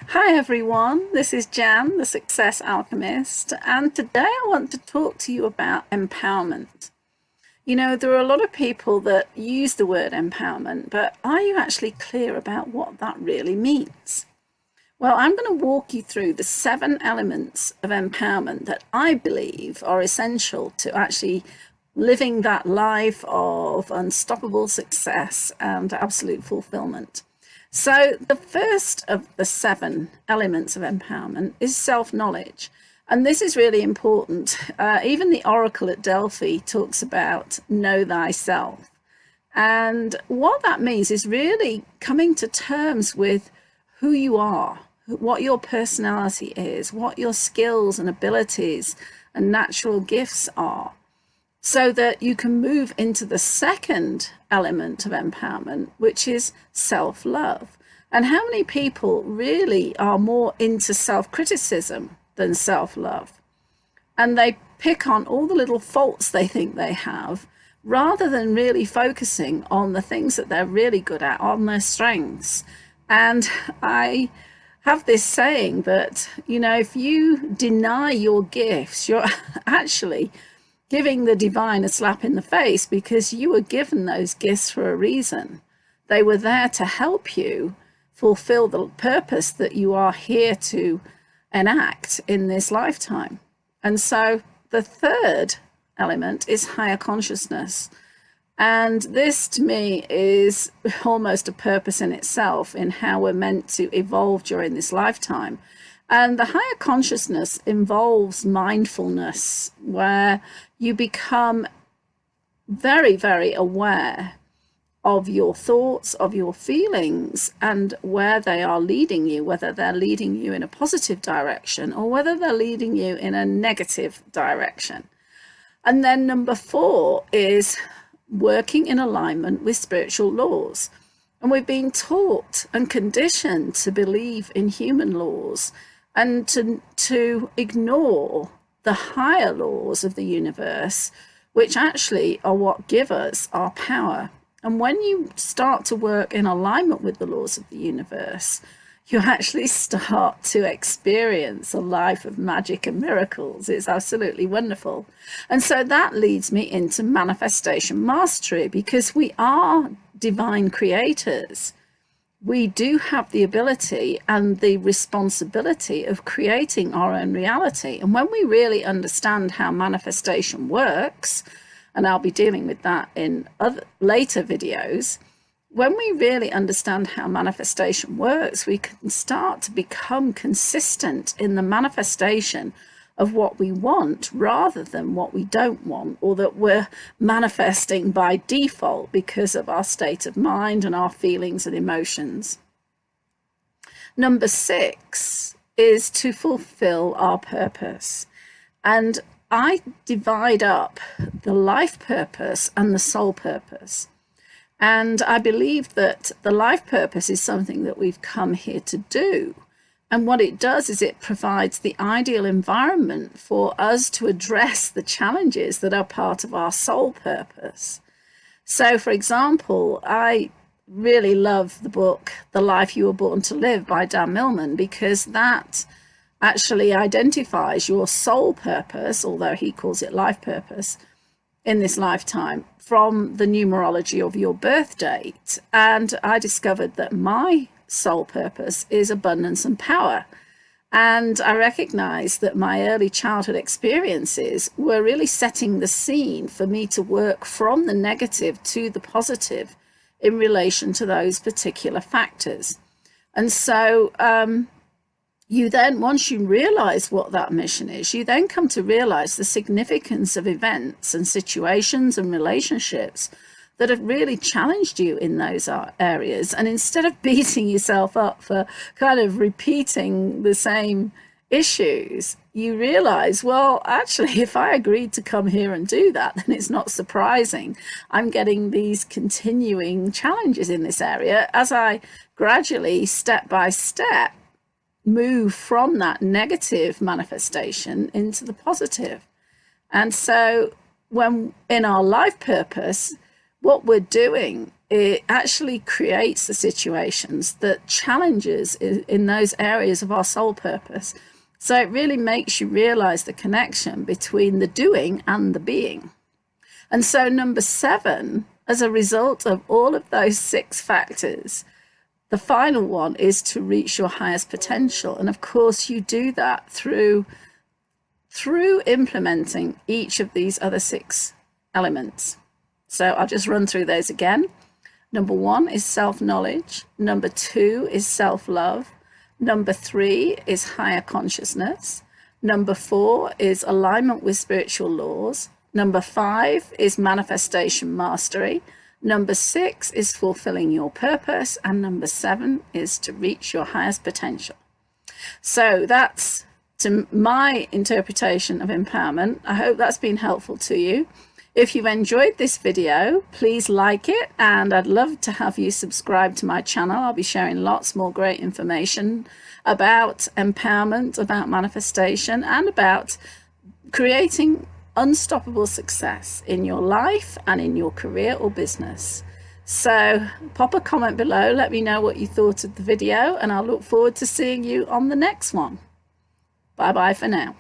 Hi everyone, this is Jan, the Success Alchemist, and today I want to talk to you about empowerment. You know, there are a lot of people that use the word empowerment, but are you actually clear about what that really means? Well, I'm going to walk you through the 7 elements of empowerment that I believe are essential to actually living that life of unstoppable success and absolute fulfillment. So the first of the 7 elements of empowerment is self-knowledge. And this is really important. Even the Oracle at Delphi talks about know thyself. And what that means is really coming to terms with who you are, what your personality is, what your skills and abilities and natural gifts are, so that you can move into the second element of empowerment, which is self-love. And how many people really are more into self-criticism than self-love? And they pick on all the little faults they think they have, rather than really focusing on the things that they're really good at, on their strengths. And I have this saying that, you know, if you deny your gifts, you're actually giving the divine a slap in the face, because you were given those gifts for a reason. They were there to help you fulfill the purpose that you are here to enact in this lifetime. And so the third element is higher consciousness. And this to me is almost a purpose in itself in how we're meant to evolve during this lifetime. And the higher consciousness involves mindfulness, where you become very, very aware of your thoughts, of your feelings, and where they are leading you, whether they're leading you in a positive direction or whether they're leading you in a negative direction. And then number 4 is working in alignment with spiritual laws. And we've been taught and conditioned to believe in human laws and to ignore the higher laws of the universe, which actually are what give us our power. And when you start to work in alignment with the laws of the universe, you actually start to experience a life of magic and miracles. It's absolutely wonderful. And so that leads me into manifestation mastery, because we are divine creators. We do have the ability and the responsibility of creating our own reality. And when we really understand how manifestation works, and I'll be dealing with that in other later videos, when we really understand how manifestation works, we can start to become consistent in the manifestation of what we want rather than what we don't want, or that we're manifesting by default because of our state of mind and our feelings and emotions. Number 6 is to fulfill our purpose. And I divide up the life purpose and the soul purpose. And I believe that the life purpose is something that we've come here to do. And what it does is it provides the ideal environment for us to address the challenges that are part of our soul purpose. So, for example, I really love the book, The Life You Were Born to Live by Dan Millman, because that actually identifies your soul purpose, although he calls it life purpose, in this lifetime from the numerology of your birth date. And I discovered that my soul purpose is abundance and power. And I recognized that my early childhood experiences were really setting the scene for me to work from the negative to the positive in relation to those particular factors. And so you then, once you realize what that mission is, you then come to realize the significance of events and situations and relationships that have really challenged you in those areas. And instead of beating yourself up for kind of repeating the same issues, you realize, well, actually, if I agreed to come here and do that, then it's not surprising I'm getting these continuing challenges in this area as I gradually, step by step, move from that negative manifestation into the positive. And so when in our life purpose, what we're doing it actually creates the situations that challenges in those areas of our soul purpose. So it really makes you realize the connection between the doing and the being. And so number 7, as a result of all of those 6 factors, the final one is to reach your highest potential. And of course, you do that through implementing each of these other 6 elements. So I'll just run through those again. Number 1 is self-knowledge. Number 2 is self-love. Number 3 is higher consciousness. Number 4 is alignment with spiritual laws. Number 5 is manifestation mastery. Number 6 is fulfilling your purpose. And number 7 is to reach your highest potential. So that's to my interpretation of empowerment. I hope that's been helpful to you. If you've enjoyed this video, please like it, and I'd love to have you subscribe to my channel. I'll be sharing lots more great information about empowerment, about manifestation, and about creating unstoppable success in your life and in your career or business. So pop a comment below, let me know what you thought of the video, and I'll look forward to seeing you on the next one. Bye bye for now.